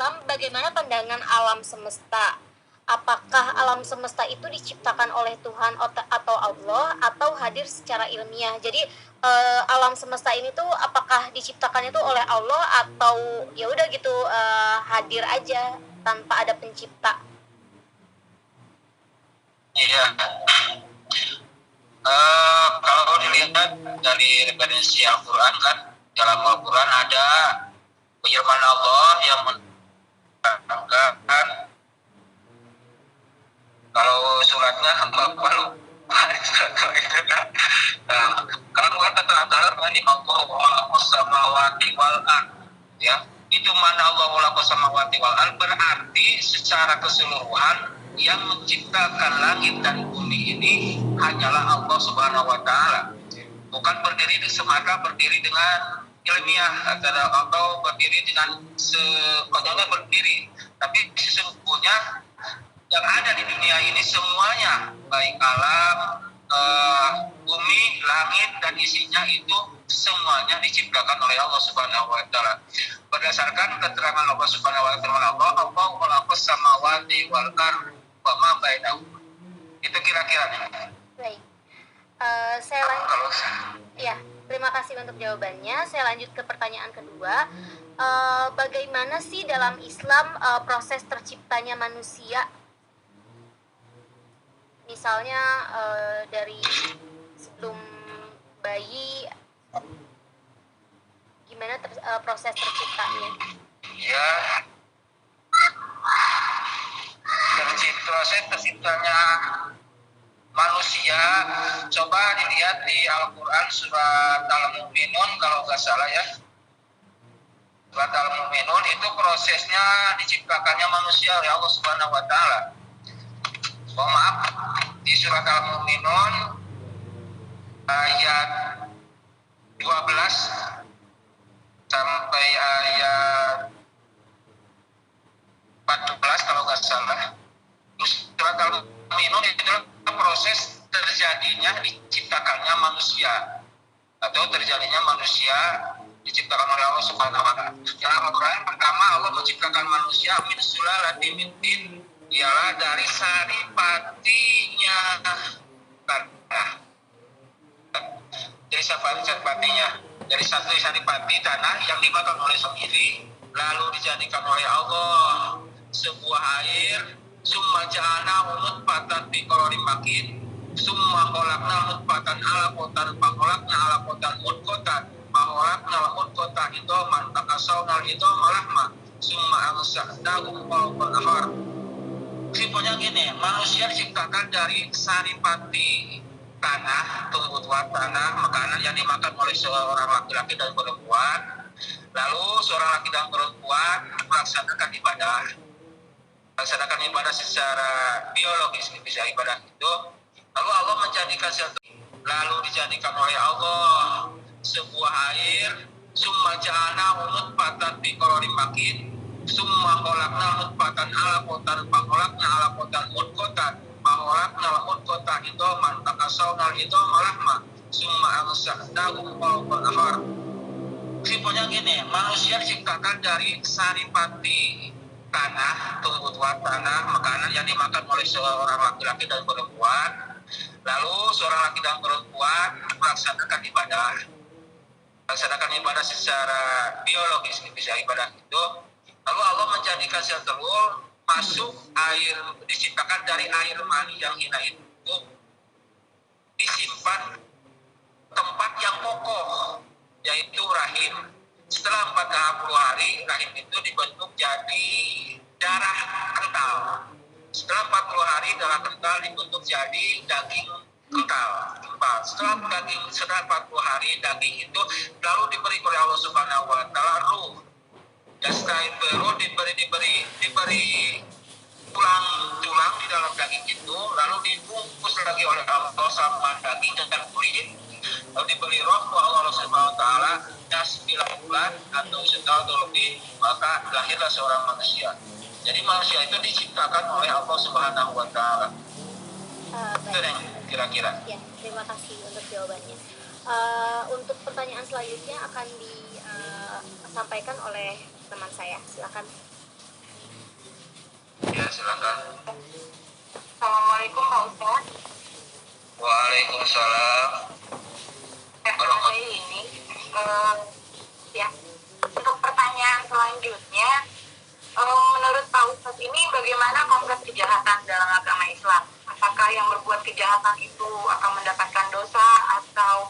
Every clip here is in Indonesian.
Islam, bagaimana pandangan alam semesta? Apakah alam semesta itu diciptakan oleh Tuhan atau Allah, atau hadir secara ilmiah? Jadi alam semesta ini tuh apakah diciptakannya tuh oleh Allah, atau ya udah gitu hadir aja tanpa ada pencipta? Iya. Kalau dilihat dari referensi Al-Quran kan, dalam Al-Quran ada firman Allah yang menerangkan, kalau suratnya hamba lupa itu kan. Kalau kata-kata ini Allah samawati wal ard, ya, itu mana Allah samawati wal ard berarti secara keseluruhan yang menciptakan langit dan bumi ini hanyalah Allah Subhanahu wa taala. Bukan berdiri semata berdiri dengan ilmiah atau berdiri dengan sebagainya berdiri, tapi sesungguhnya yang ada di dunia ini semuanya, baik alam, bumi, langit dan isinya itu semuanya diciptakan oleh Allah Subhanahu wa taala. Berdasarkan keterangan Allah Subhanahu wa taala, Allah khalaqas samawati wal ardh wa ma bainahuma. Itu kira-kira. Baik. Saya lanjut. Ya, terima kasih untuk jawabannya. Saya lanjut ke pertanyaan kedua. Bagaimana sih dalam Islam proses terciptanya manusia? Misalnya dari sebelum bayi, gimana proses terciptanya? Ya, proses terciptanya manusia, coba dilihat di Al-Quran surat Al-Mu'minun kalau nggak salah ya. Surat Al-Mu'minun itu prosesnya diciptakannya manusia oleh Allah Subhanahu wa taala. Maaf, di surat Al-Mu'minun ayat 12 sampai ayat 14 kalau nggak salah. Surat Al-Mu'minun itu proses terjadinya diciptakannya manusia, atau terjadinya manusia diciptakan oleh Allah Subhanahu wa taala. Dalam Al-Qur'an pertama Allah menciptakan manusia min sulalatin min tin, ialah dari saripatinya tanah. Dari saripatinya, dari satu saripati tanah yang dimakan oleh sendiri, lalu dijadikan oleh Allah sebuah air. Summa ja'alna nutfatan fi qararin makin, summa khalaqna nutfatan alaqatan, fa khalaqna alaqatan mudghatan, fa khalaqna mudghatan idhaman, takasawna idhama lahma, summa amsaknahu fawqa al-ard. Simpelnya gini, manusia diciptakan dari saripati tanah, tumbuhan tanah, makanan yang dimakan oleh seorang laki-laki dan perempuan. Lalu seorang laki dan perempuan melaksanakan ibadah secara biologis, bisa ibadah itu. Lalu Allah menjadikan lalu dijadikan oleh Allah sebuah air. Summa ja'alna nutfatan fi qararin makin, summa khalaqna nutfatan alaqatan, fa khalaqna alaqatan mudghatan, fa khalaqna mudghatan idhaman, takasawna idhama lahma, summa amsaknahu fawqa al-ard. Simpelnya gini, manusia diciptakan dari saripati tanah, tumbuhan tanah, makanan yang dimakan oleh seorang laki-laki dan perempuan. Lalu seorang laki dan perempuan melaksanakan ibadah secara biologis, bisa ibadah itu. Lalu Allah menjadikan sel telur masuk air, diciptakan dari air mani yang hina itu, disimpan tempat yang kokoh, yaitu rahim. Setelah 40 hari, rahim itu dibentuk jadi darah kental. Setelah 40 hari, darah kental dibentuk jadi daging kental. Setelah 40 hari, daging itu lalu diberi oleh Allah Subhanahu wa taala ruh. Dan setelah itu ruh diberi tulang di dalam daging itu, lalu dibungkus lagi oleh Allah sama daging dan kulit. Lalu diberi roh Allah Subhanahu wa taala, dan 9 bulan atau setahun lebih, maka lahirlah seorang manusia. Jadi manusia itu diciptakan oleh Allah Subhanahu wa taala. Itu yang kira-kira. Ya, terima kasih untuk jawabannya. Untuk pertanyaan selanjutnya akan disampaikan oleh teman saya. Silakan. silakan. Assalamualaikum Pak Ustadz. Waalaikumsalam. Kalau saya ini, ya, untuk pertanyaan selanjutnya, menurut Pak Ustadz ini bagaimana konsep kejahatan dalam agama Islam? Apakah yang berbuat kejahatan itu akan mendapatkan dosa atau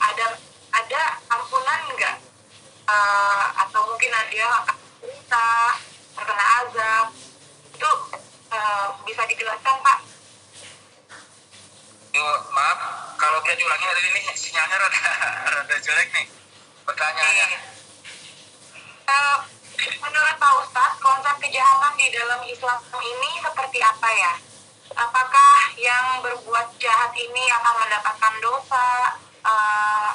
ada ampunan enggak? Atau mungkin ada akan cerita, terkena azab? Itu bisa dijelaskan Pak? Maaf, kalau bisa diulangi hari ini sinyalnya rada jelek nih. Pertanyaannya. Menurut Pak Ustadz, konsep kejahatan di dalam Islam ini seperti apa ya? Apakah yang berbuat jahat ini akan mendapatkan dosa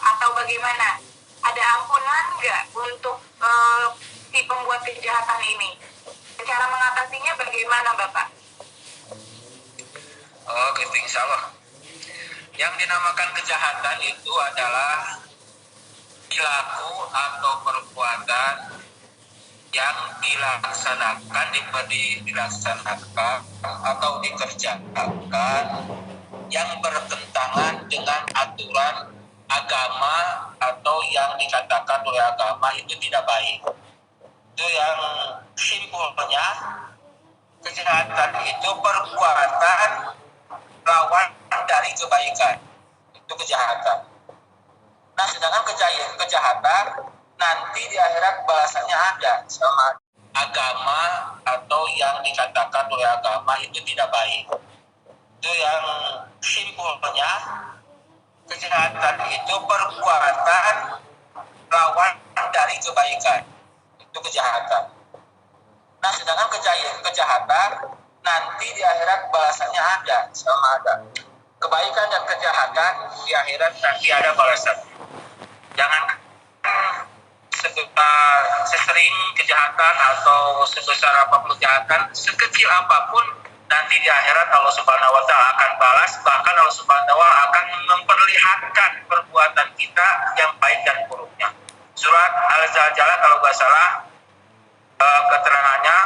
atau bagaimana? Ada ampunan nggak untuk si pembuat kejahatan ini? Cara mengatasinya bagaimana Bapak? Oh gitu, insya Allah. Yang dinamakan kejahatan itu adalah perilaku atau perbuatan yang dilaksanakan atau dikerjakan yang bertentangan dengan aturan agama atau yang dikatakan oleh agama itu tidak baik. Itu yang simpulnya, kejahatan itu perbuatan lawan dari kebaikan, itu kejahatan. Nah, sedangkan kejahatan nanti di akhirat balasannya ada, sama agama atau yang dikatakan oleh agama itu tidak baik. Itu yang simpulnya, kejahatan itu perbuatan lawan dari kebaikan, itu kejahatan. Nah, sedangkan kejahatan nanti di akhirat balasannya ada, sama ada. Kebaikan dan kejahatan di akhirat nanti ada balasan. Jangan sesering kejahatan atau sebesar apapun kejahatan, sekecil apapun, nanti di akhirat Allah Subhanahu wa Ta'ala akan balas. Bahkan Allah Subhanahu wa Ta'ala akan memperlihatkan perbuatan kita yang baik dan buruknya. Surat Al-Zalzalah kalau nggak salah, keterangannya,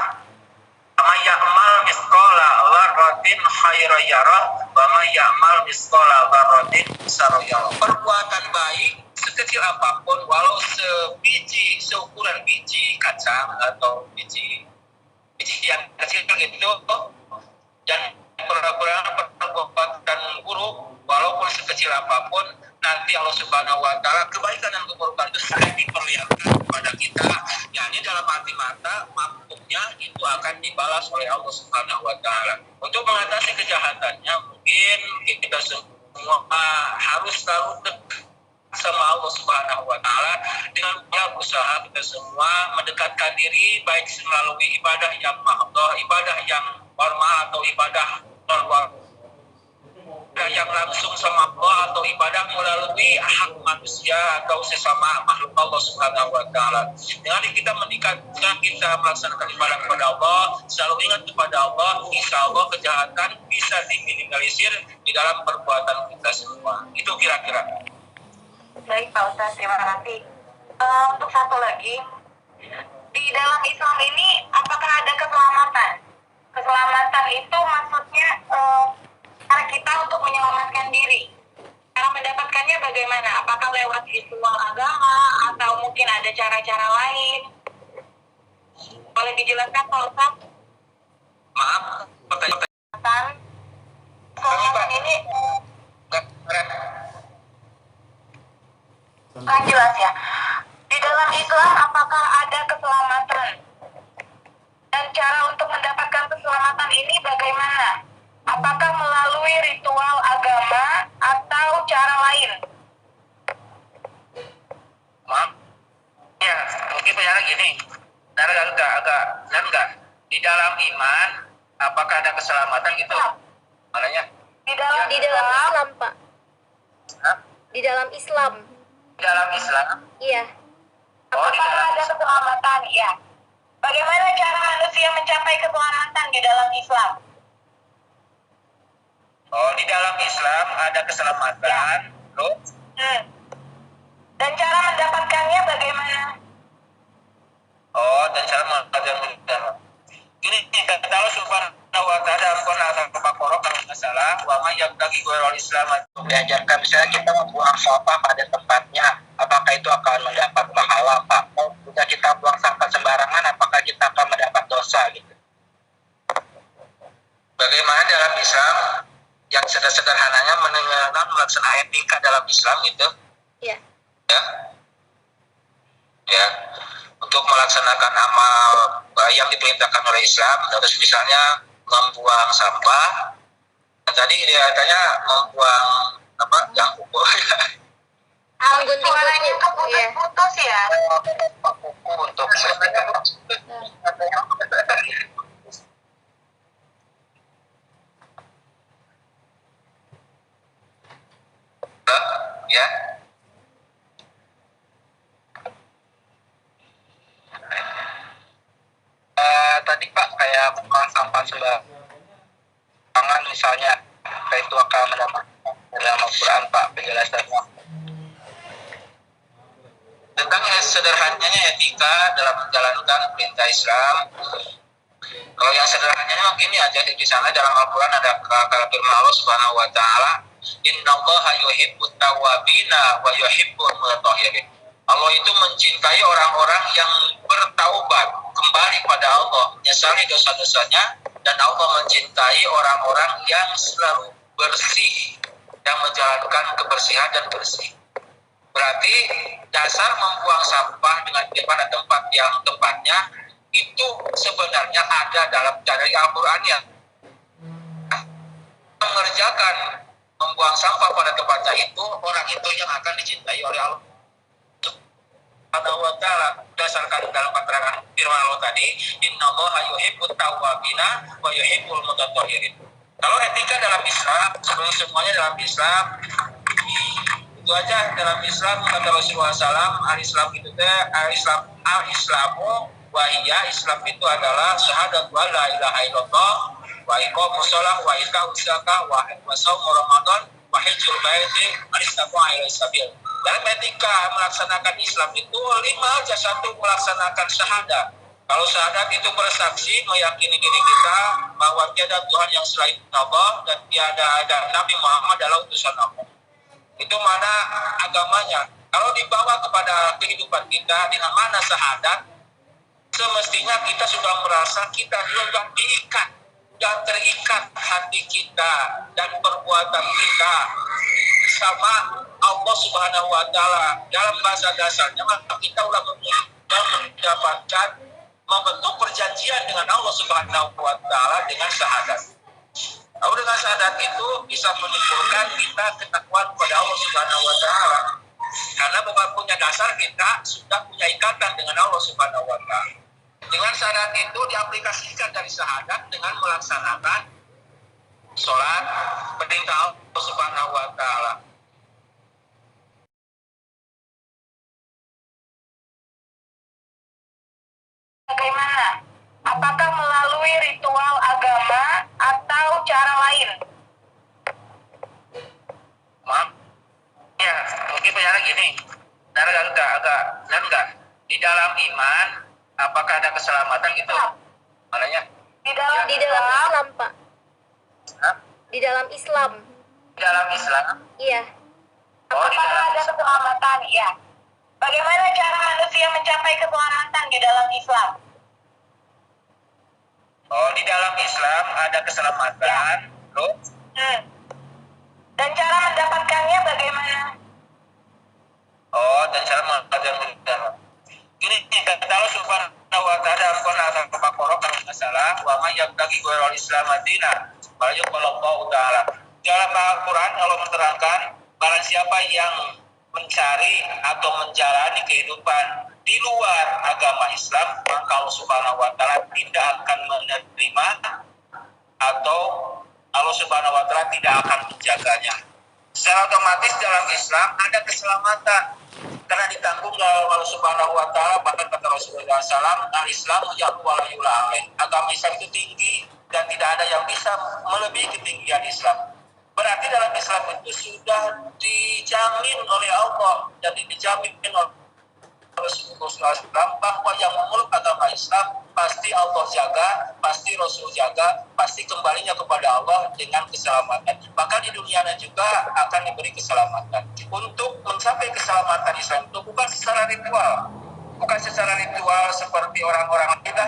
"May ya'mal misqala dzarratin khairan yarah wa may ya'mal misqala dzarratin syarran yarah." Perbuatan baik sekecil apapun, walau seukuran biji kacang atau biji yang kecil gitu, dan perbuatan buruk walaupun sekecil apapun, nanti Allah Subhanahu wa Ta'ala kebaikan dan keburukan itu sering diperlihatkan kepada kita. Ya, ini dalam arti mata maksudnya itu akan dibalas oleh Allah Subhanahu wa Ta'ala. Untuk mengatasi kejahatannya, mungkin kita semua harus tahu dekat sama Allah Subhanahu wa Ta'ala dengan berusaha kita semua mendekatkan diri baik melalui ibadah yang mahdoh, ibadah yang formal atau ibadah non-formal, yang langsung sama Allah, atau ibadah melalui hak manusia atau sesama makhluk Allah Subhanahu wa Ta'ala. Dengan kita mendekatkan, kita melaksanakan ibadah kepada Allah, selalu ingat kepada Allah, insya Allah kejahatan bisa diminimalisir di dalam perbuatan kita semua. Itu kira-kira. Baik Pak Ustadz, terima kasih. Untuk satu lagi, di dalam Islam ini apakah ada keselamatan? Keselamatan itu maksudnya cara kita untuk menyelamatkan diri. Cara mendapatkannya bagaimana? Apakah lewat ritual agama atau mungkin ada cara-cara lain? Boleh dijelaskan Pak Ustadz? Maaf, pertanyaan. Keselamatan ini kan jelas ya. Di dalam Islam apakah ada keselamatan? Dan cara untuk mendapatkan keselamatan ini bagaimana? Apakah melalui ritual agama atau cara lain? Maaf. Ya, mungkin bicara gini. Enggak. Di dalam iman, apakah ada keselamatan gitu? Maknanya? Di dalam Islam, Pak. Hah? Di dalam Islam. Di dalam Islam? Iya. Apakah ada keselamatan? Ya. Bagaimana cara manusia mencapai keselamatan di dalam Islam? Oh, di dalam Islam ada keselamatan. Loh? Dan cara mendapatkannya bagaimana? Oh, dan cara mendapatkan. Ini kata Allah Subhanahu sampah pada tempatnya, apakah itu akan mendapat pahala, Pak? Oh, jika kita buang sampah sembarangan, apakah kita akan mendapat dosa gitu? Bagaimana dalam Islam yang sederhananya mengenal melaksanakan etika dalam Islam gitu? Iya. Ya, ya, untuk melaksanakan amal yang diperintahkan oleh Islam, terus misalnya membuang sampah. Tadi dia tanya membuang apa? Yang kuku. Menggunting Suaranya kuku. tuh Iya. putus ya. Kuku untuk memastikan. Ya. Tadi Pak kayak membuang sampah sembarangan misalnya, kayak itu akan mendapat dalam Al-Quran Pak penjelasannya. Tentang sederhananya etika dalam menjalankan perintah Islam. Kalau yang sederhananya begini aja, di sana dalam Al-Quran ada kata firman Allah Subhanahu wa taala, "Innallaha yuhibbut tawwabina wa yuhibbul mutatahhirin." Allah itu mencintai orang-orang yang bertaubat, kembali pada Allah, menyesali dosa-dosanya, dan Allah mencintai orang-orang yang selalu bersih, yang menjalankan kebersihan dan bersih. Berarti dasar membuang sampah dengan pada tempat yang tempatnya itu sebenarnya ada dari Al-Qur'annya. Mengerjakan membuang sampah pada tempatnya itu, orang itu yang akan dicintai oleh Allah Subhanahu wa taala, berdasarkan dalam keterangan firman Allah tadi, innallaha yuhibbut tawwabina wa yuhibbul mutatahhirin. Kalau etika dalam Islam, sebenarnya semuanya dalam Islam itu aja. Dalam Islam kata Rasulullah SAW, al-Islam itu al-Islamu wahiyya, Islam itu adalah syahadat wa la ilaha illallah wa iqamus shalah wa iqamus zakah wa shaum Ramadan wa hajjul baiti al-istaqwa ila sabil. Dalam etika melaksanakan Islam itu 5 aja. 1, melaksanakan syahadat. Kalau syahadat itu bersaksi meyakini diri kita bahwa tiada Tuhan yang selain Allah dan tiada ada Nabi Muhammad adalah utusan Allah. Itu mana agamanya. Kalau dibawa kepada kehidupan kita dengan mana syahadat, semestinya kita sudah merasa kita sudah diikat, sudah terikat hati kita dan perbuatan kita sama Allah Subhanahu wa taala. Dalam bahasa dasarnya maka kita sudah mendapatkan membentuk perjanjian dengan Allah Subhanahu wa taala dengan syahadat. Lalu dengan syahadat itu bisa menimbulkan kita ketakwaan kepada Allah Subhanahu wa taala. Karena bukan punya dasar kita sudah punya ikatan dengan Allah Subhanahu wa taala. Dengan syahadat itu diaplikasikan dari syahadat dengan melaksanakan sholat perintah Allah Subhanahu wa taala. Bagaimana? Apakah melalui ritual agama atau cara lain? Maaf. Ya, mungkin penjara gini. Enggak. Di dalam iman, apakah ada keselamatan gitu? Maknanya? Di dalam Di dalam Islam, Pak. Hah? Di dalam Islam. Di dalam Islam? Iya. Oh, di apakah dalam ada keselamatan? Ya. Bagaimana cara manusia mencapai keselamatan di dalam Islam? Oh, di dalam Islam ada keselamatan. Loh? Dan cara mendapatkannya bagaimana? Oh, dan cara mengajarkan. Ini kata Allah Subhanahu wa taala dalam Quran Al-Baqarah kalau tidak salah, wa may yabtaghi ghairal Islam dinan, fa yuqallahu taala. Dalam Al-Quran Allah menerangkan barang siapa yang mencari atau menjalani kehidupan di luar agama Islam, maka Allah Subhanahu wa taala tidak akan menerima atau Allah Subhanahu wa taala tidak akan menjaganya. Secara otomatis dalam Islam ada keselamatan karena ditanggung oleh Allah Subhanahu wa taala. Bahkan kata Rasulullah SAW, al-Islamu ya'lu wa la yu'la alaih. Agama Islam itu tinggi dan tidak ada yang bisa melebihi ketinggian Islam. Berarti dalam Islam itu sudah dijamin oleh Allah dan dijamin oleh Rasulullah SAW bahwa yang memeluk agama Islam pasti Allah jaga, pasti Rasul jaga, pasti kembalinya kepada Allah dengan keselamatan. Bahkan di dunia juga akan diberi keselamatan. Untuk keselamatan Islam itu bukan secara ritual, bukan secara ritual seperti orang-orang kita,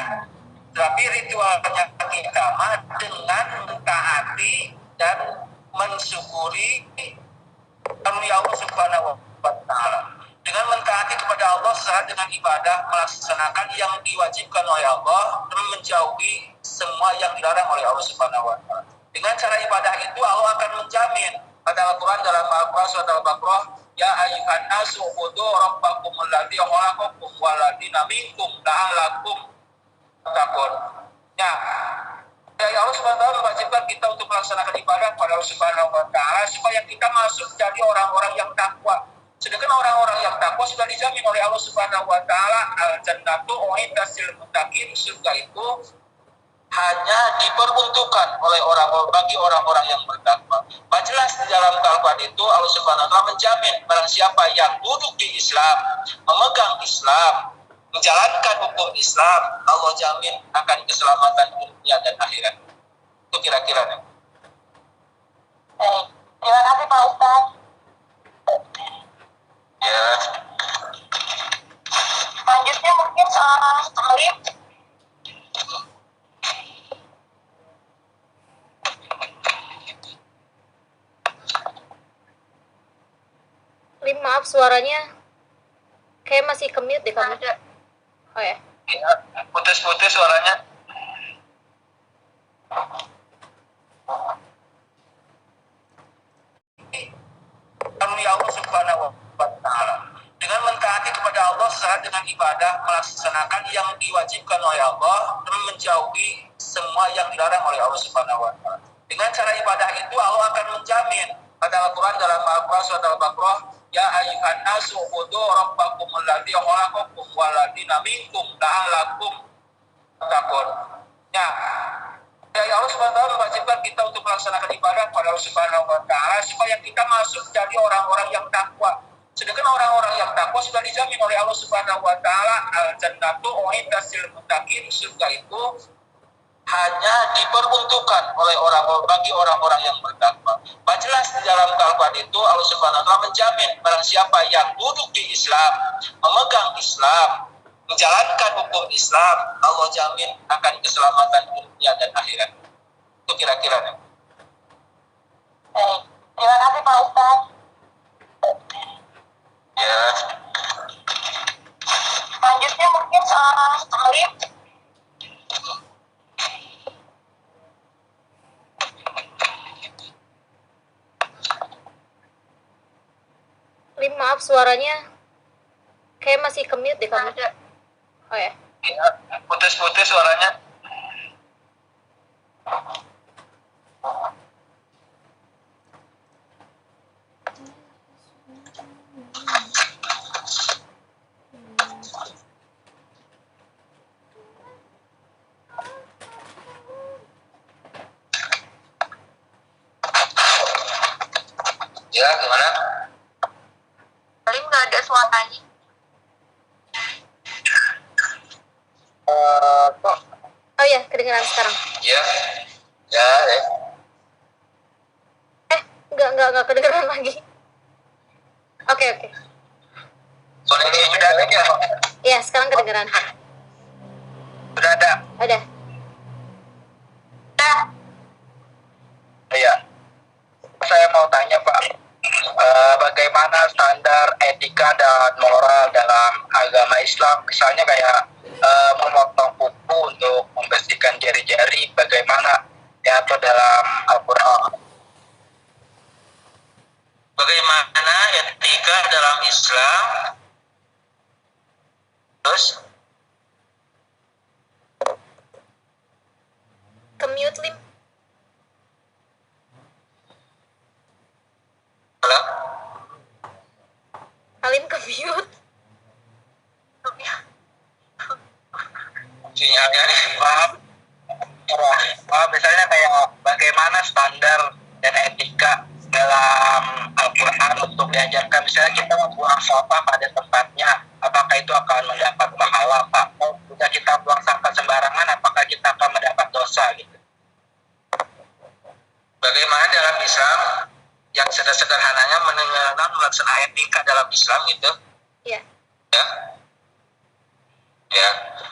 tapi ritualnya kita mah dengan mentaati dan mensyukuri karunia Allah Subhanahu wa Ta'ala. Dengan mentaati kepada Allah secara dengan ibadah, melaksanakan yang diwajibkan oleh Allah dan menjauhi semua yang dilarang oleh Allah Subhanahu wa Ta'ala. Dengan cara ibadah itu Allah akan menjamin. Kata Al-Quran dalam Al-Quran surat Al-Baqarah, ya ayyuhan nasu ubudu rabbakumul ladzi khalaqakum wal ladzina minkum la'allakum tattaqun. Ya Allah Subhanahu wa Ta'ala mewajibkan kita untuk melaksanakan ibadah kepada Allah Subhanahu wa Ta'ala supaya kita masuk jadi orang-orang yang takwa. Sedangkan orang-orang yang takwa sudah dijamin oleh Allah Subhanahu wa Ta'ala, al-jannatu u'iddat lil muttaqin, surga itu hanya diperuntukkan oleh bagi orang-orang yang bertakwa. Jelas di dalam Al-Quran itu Allah Subhanahu wa Ta'ala menjamin barang siapa yang duduk di Islam, memegang Islam, menjalankan hukum Islam, Allah jamin akan keselamatan dunia dan akhirat. Itu kira-kira. Terima kasih Pak Ustadz. Ya. Selanjutnya mungkin Alim. Lim, maaf suaranya kayak masih ke-mute deh kamu. Oh ya. Ya, putus-putus suaranya. Karunia Allah Subhanahu wa Ta'ala. Dengan mentaati kepada Allah secara dengan ibadah, melaksanakan yang diwajibkan oleh Allah dan menjauhi semua yang dilarang oleh Allah Subhanahu wa Ta'ala. Dengan cara ibadah itu Allah akan menjamin. Kata Al-Quran dalam Al-Quran surat Al-Baqarah, ya ayyuhan nasu ubudu rabbakumul ladzi khalaqakum wal ladzina minkum la'allakum tattaqun. Ya Allah Subhanahu wa Ta'ala mewajibkan kita untuk melaksanakan ibadah kepada Allah Subhanahu wa Ta'ala supaya kita masuk jadi orang-orang yang takwa. Sedangkan orang-orang yang takwa sudah dijamin oleh Allah Subhanahu wa Ta'ala, al-jannatu u'iddat lil muttaqin, surga itu hanya diperuntukkan oleh bagi orang-orang yang bertakwa. Jelas di dalam Al-Quran itu Allah Subhanahu wa Ta'ala menjamin barang siapa yang duduk di Islam, memegang Islam, menjalankan hukum Islam, Allah jamin akan keselamatan dunia dan akhirat. Itu kira-kira. Terima kasih Pak Ustadz. Ya. Selanjutnya mungkin Alim. Lim, maaf suaranya kayak masih ke-mute deh kamu. Oh ya. Ya, putus-putus suaranya. Ya, gimana? Alim nggak ada suaranya. Kok? Oh ya, kedengeran sekarang. Ya. Ya, ya. Enggak kedengeran lagi. Oke. Suara ini sudah ada ya? Ya, sekarang kedengeran. Sudah ada. Ada. Iya. Saya mau tanya Pak, bagaimana standar etika dan moral dalam agama Islam? Misalnya kayak memotong kuku untuk membersihkan jari-jari, bagaimana ya atau dalam Al-Quran? Bagaimana etika dalam Islam? Terus? Ke-mute, Lim. Halo? Alim ke-mute. Sinyalnya nih, maaf. Misalnya kayak bagaimana standar dan etika dalam Al-Quran untuk diajarkan, misalnya kita membuang sampah pada tempatnya, apakah itu akan mendapat pahala, Pak? Jika kita buang sampah sembarangan, apakah kita akan mendapat dosa gitu? Bagaimana dalam Islam? yang sederhananya menentukan melaksanakan etika dalam Islam gitu. Iya. Ya. Ya.